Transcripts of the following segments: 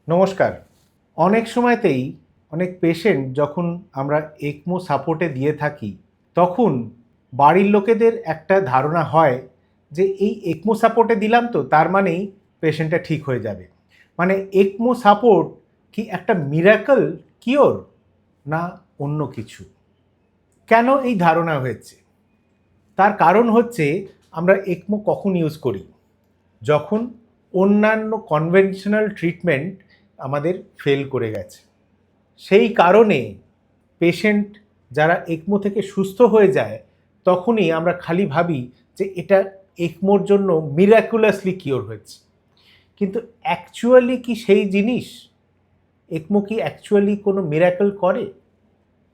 নমস্কার। অনেক সময়তেই অনেক পেশেন্ট যখন আমরা এক্মো সাপোর্টে দিয়ে থাকি, তখন বাড়ির লোকেদের একটা ধারণা হয় যে এই এক্মো সাপোর্টে দিলাম তো তার মানেই পেশেন্টটা ঠিক হয়ে যাবে। মানে এক্মো সাপোর্ট কি একটা মিরাকল কিওর, না অন্য কিছু? কেন এই ধারণা হয়েছে? তার কারণ হচ্ছে আমরা এক্মো কখন ইউজ করি? যখন অন্যান্য কনভেনশনাল ট্রিটমেন্ট আমাদের ফেল করে গেছে। সেই কারণে পেশেন্ট যারা এক্মো থেকে সুস্থ হয়ে যায়, তখনই আমরা খালি ভাবি যে এটা এক্মোর জন্য মিরাকুলাসলি কিওর হয়েছে। কিন্তু অ্যাকচুয়ালি কি সেই জিনিস? এক্মো কি অ্যাকচুয়ালি কোনো মিরাকল করে?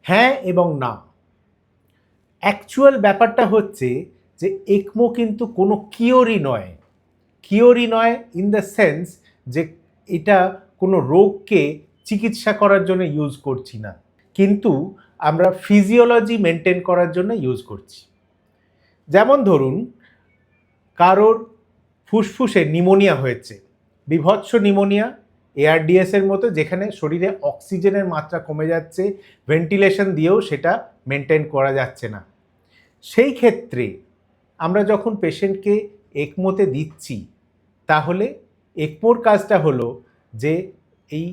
হ্যাঁ এবং না। অ্যাকচুয়াল ব্যাপারটা হচ্ছে যে এক্মো কিন্তু কোনো কিওরই নয়। কিওরই নয় ইন দ্য সেন্স যে এটা কোনো রোগকে চিকিৎসা করার জন্য ইউজ করছি না, কিন্তু আমরা ফিজিওলজি মেনটেন করার জন্য ইউজ করছি। যেমন ধরুন, কারোর ফুসফুসে নিউমোনিয়া হয়েছে, বিভৎস নিউমোনিয়া, এআরডিএসের মতো, যেখানে শরীরে অক্সিজেনের মাত্রা কমে যাচ্ছে, ভেন্টিলেশন দিয়েও সেটা মেনটেন করা যাচ্ছে না। সেই ক্ষেত্রে আমরা যখন পেশেন্টকে একমোতে দিচ্ছি, তাহলে একমোর কাজটা হলো যে এই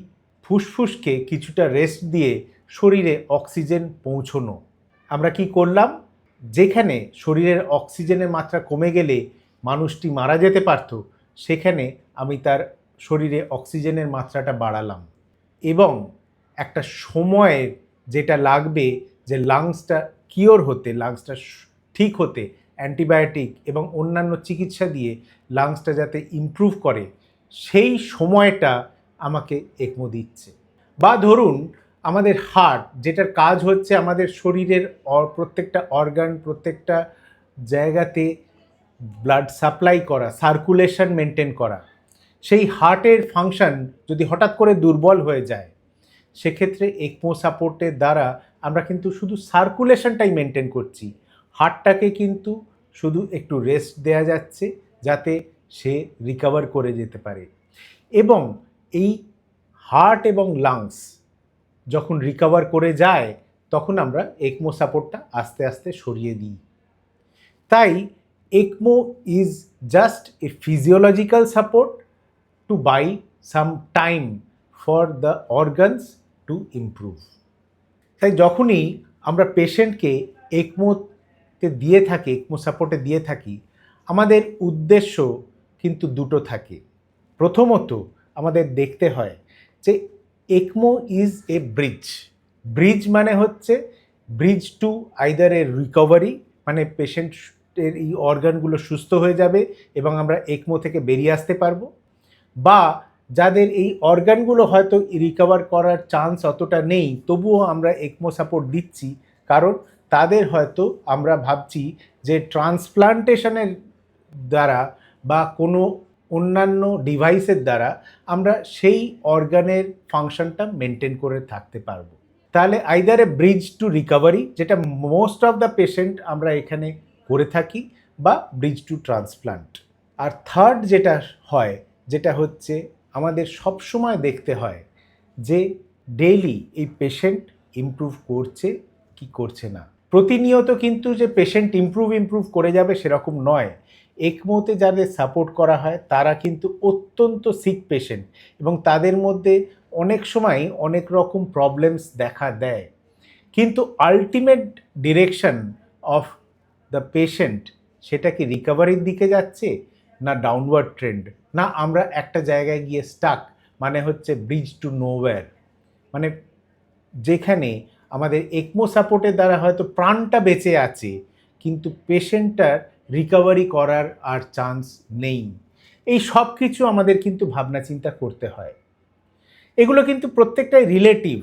ফুসফুসকে কিছুটা রেস্ট দিয়ে শরীরে অক্সিজেন পৌঁছনো। আমরা কি করলাম? যেখানে শরীরের অক্সিজেনের মাত্রা কমে গেলে মানুষটি মারা যেতে পারত, সেখানে আমি তার শরীরে অক্সিজেনের মাত্রাটা বাড়ালাম। এবং একটা সময়ের যেটা লাগবে যে লাংসটা কিওর হতে, লাংসটা ঠিক হতে, অ্যান্টিবায়োটিক এবং অন্যান্য চিকিৎসা দিয়ে লাংসটা যাতে ইমপ্রুভ করে, সেই সময়টা আমাকে এক্মো দিচ্ছে। বা ধরুন, আমাদের হার্ট, যেটার কাজ হচ্ছে আমাদের শরীরের প্রত্যেকটা অর্গান, প্রত্যেকটা জায়গাতে ব্লাড সাপ্লাই করা, সার্কুলেশন মেনটেন করা, সেই হার্টের ফাংশন যদি হঠাৎ করে দুর্বল হয়ে যায়, সেক্ষেত্রে এক্মো সাপোর্টের দ্বারা আমরা কিন্তু শুধু সার্কুলেশনটাই মেনটেন করছি, হার্টটাকে কিন্তু শুধু একটু রেস্ট দেয়া যাচ্ছে যাতে সে রিকভার করে যেতে পারে। এবং এই হার্ট এবং লাংস যখন রিকভার করে যায়, তখন আমরা এক্মো সাপোর্টটা আস্তে আস্তে সরিয়ে দিই। তাই ECMO is just a physiological support to buy some time for the organs to improve. তাই যখনই আমরা পেশেন্টকে এক্মোতে দিয়ে থাকি, এক্মো সাপোর্টে দিয়ে থাকি, আমাদের উদ্দেশ্য কিন্তু দুটো থাকে। প্রথমত, আমাদের দেখতে হয় যে এক্মো ইজ এ ব্রিজ। ব্রিজ মানে হচ্ছে ব্রিজ টু আইদার এ রিকভারি, মানে পেশেন্টের এই অর্গানগুলো সুস্থ হয়ে যাবে এবং আমরা এক্মো থেকে বেরিয়ে আসতে পারবো, বা যাদের এই অর্গানগুলো হয়তো রিকভার করার চান্স অতটা নেই, তবুও আমরা এক্মো সাপোর্ট দিচ্ছি, কারণ তাদের হয়তো আমরা ভাবছি যে ট্রান্সপ্লান্টেশনের দ্বারা বা কোনো অন্যান্য ডিভাইসের দ্বারা আমরা সেই অর্গানের ফাংশনটা মেনটেন করে থাকতে পারবো। তাহলে either a bridge to recovery, যেটা মোস্ট অফ দ্য পেশেন্ট আমরা এখানে করে থাকি, বা ব্রিজ টু ট্রান্সপ্লান্ট। আর থার্ড যেটা হয়, যেটা হচ্ছে আমাদের সবসময় দেখতে হয় যে ডেইলি এই পেশেন্ট ইমপ্রুভ করছে কি করছে না। প্রতিনিয়ত কিন্তু যে পেশেন্ট ইমপ্রুভ করে যাবে সেরকম নয়। একমোতে যাদের সাপোর্ট করা হয় তারা কিন্তু অত্যন্ত সিক পেশেন্ট, এবং তাদের মধ্যে অনেক সময় অনেক রকম প্রবলেমস দেখা দেয়। কিন্তু ultimate direction of the patient, সেটা কি রিকভারির দিকে যাচ্ছে, না ডাউনওয়ার্ড ট্রেন্ড, না আমরা একটা জায়গায় গিয়ে স্টাক, মানে হচ্ছে ব্রিজ টু নোওয়্যার, মানে যেখানে আমাদের এক্মো সাপোর্টের দ্বারা হয়তো প্রাণটা বেঁচে আছে, কিন্তু পেশেন্টটার রিকভারি করার আর চান্স নেই। এই সব কিছু আমাদের কিন্তু ভাবনা চিন্তা করতে হয়। এগুলো কিন্তু প্রত্যেকটাই রিলেটিভ।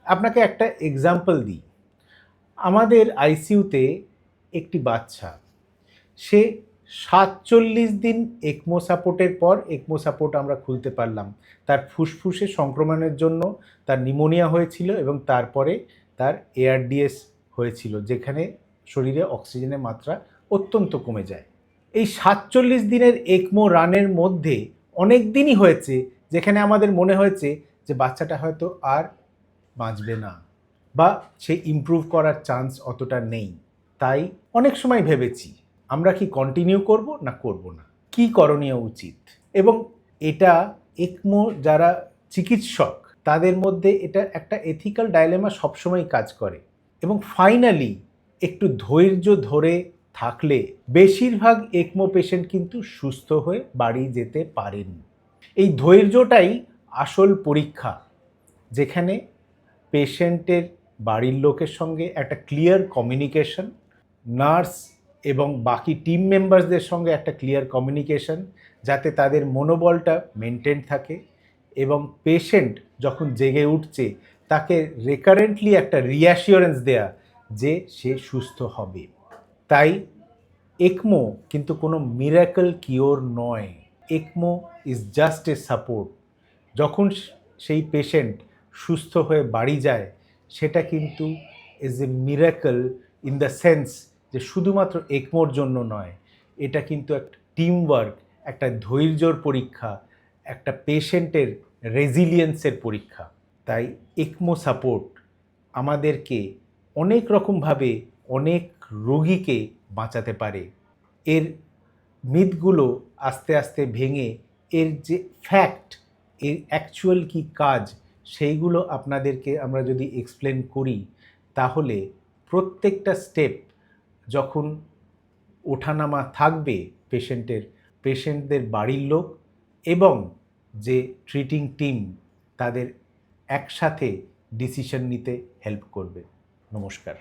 আপনাকে একটা এক্সাম্পল দিই। আমাদের আইসিইউতে একটি বাচ্চা, সে ৪৭ দিন এক্মো সাপোর্টের পর এক্মো সাপোর্ট আমরা খুলতে পারলাম। তার ফুসফুসে সংক্রমণের জন্য তার নিউমোনিয়া হয়েছিল এবং তারপরে তার এআরডিএস হয়েছিল, যেখানে শরীরে অক্সিজেনের মাত্রা অত্যন্ত কমে যায়। এই ৪৭ দিনের এক্মো রানের মধ্যে অনেক দিনই হয়েছে যেখানে আমাদের মনে হয়েছে যে বাচ্চাটা হয়তো আর বাঁচবে না বা সে ইমপ্রুভ করার চান্স অতটা নেই। তাই অনেক সময় ভেবেছি আমরা কি কন্টিনিউ করব না করব না, কি করণীয় উচিত। এবং এটা একমো যারা চিকিৎসক তাদের মধ্যে এটা একটা এথিক্যাল ডাইলেমা সবসময় কাজ করে। এবং ফাইনালি একটু ধৈর্য ধরে থাকলে বেশিরভাগ একমো পেশেন্ট কিন্তু সুস্থ হয়ে বাড়ি যেতে পারেন। এই ধৈর্যটাই আসল পরীক্ষা, যেখানে পেশেন্টের বাড়ির লোকের সঙ্গে একটা ক্লিয়ার কমিউনিকেশন, নার্স এবং বাকি টিম মেম্বারসদের সঙ্গে একটা ক্লিয়ার কমিউনিকেশন, যাতে তাদের মনোবলটা মেনটেন থাকে এবং পেশেন্ট যখন জেগে উঠছে তাকে রেকারেন্টলি একটা রিঅ্যাসিওরেন্স দেয়া যে সে সুস্থ হবে। তাই একমো কিন্তু কোনো মিরাকল কিওর নয়। একমো ইজ জাস্ট এ সাপোর্ট। যখন সেই পেশেন্ট সুস্থ হয়ে বাড়ি যায় সেটা কিন্তু is a miracle in the sense যে শুধুমাত্র একমোর জন্য নয়, এটা কিন্তু একটা টিম ওয়ার্ক, একটা ধৈর্যর পরীক্ষা, একটা পেশেন্টের রেজিলিয়েন্সের পরীক্ষা। তাই একমো সাপোর্ট আমাদেরকে অনেক রকমভাবে অনেক রোগীকে বাঁচাতে পারে। এর মিথগুলো আস্তে আস্তে ভেঙে এর যে ফ্যাক্ট, এর অ্যাকচুয়াল কি কাজ, সেইগুলো আপনাদেরকে আমরা যদি এক্সপ্লেন করি, তাহলে প্রত্যেকটা স্টেপ যখন ওঠানামা থাকবে পেশেন্টদের বাড়ির লোক এবং যে ট্রিটিং টিম তাদের একসাথে ডিসিশন নিতে হেল্প করবে। নমস্কার।